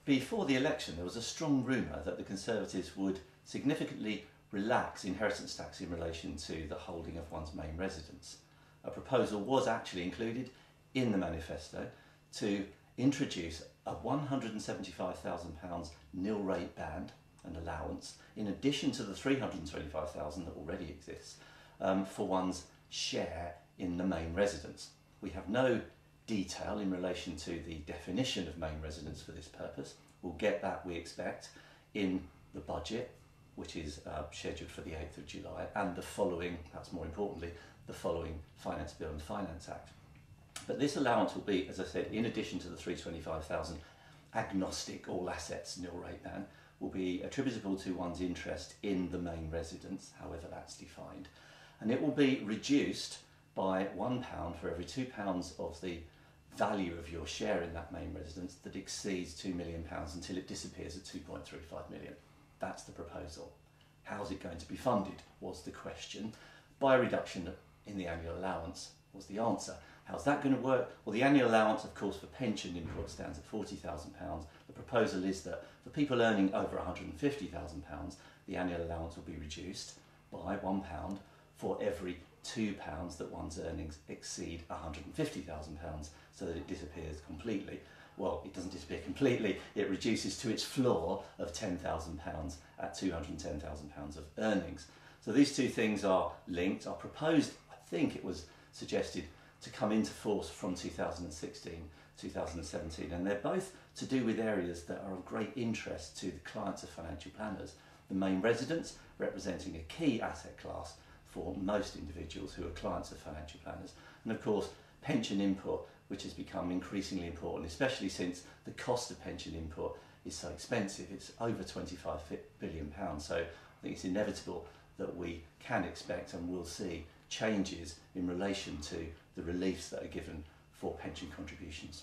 Before the election, there was a strong rumour that the Conservatives would significantly relax inheritance tax in relation to the holding of one's main residence. A proposal was actually included in the manifesto to introduce a £175,000 nil rate band and allowance, in addition to the £325,000 that already exists, for one's share in the main residence. We have no detail in relation to the definition of main residence for this purpose. We'll get that, we expect, in the budget, which is scheduled for the 8th of July, and the following, perhaps more importantly, the following Finance Bill and Finance Act. But this allowance will be, as I said, in addition to the £325,000 agnostic all assets nil rate ban, will be attributable to one's interest in the main residence, however that's defined. And it will be reduced by £1 for every £2 of the value of your share in that main residence that exceeds £2 million until it disappears at 2.35 million. That's the proposal. How's it going to be funded was the question. By a reduction in the annual allowance was the answer. How's that going to work? Well, the annual allowance, of course, for pension input stands at £40,000. The proposal is that for people earning over £150,000, the annual allowance will be reduced by £1 for every £2 that one's earnings exceed £150,000, so that it disappears completely. Well, it doesn't disappear completely, it reduces to its floor of £10,000 at £210,000 of earnings. So these two things are linked, are proposed, I think it was suggested, to come into force from 2016, 2017, and they're both to do with areas that are of great interest to the clients of financial planners. The main residence, representing a key asset class for most individuals who are clients of financial planners, and of course pension input, which has become increasingly important, especially since the cost of pension input is so expensive. It's over £25 billion, so I think it's inevitable that we can expect and will see changes in relation to the reliefs that are given for pension contributions.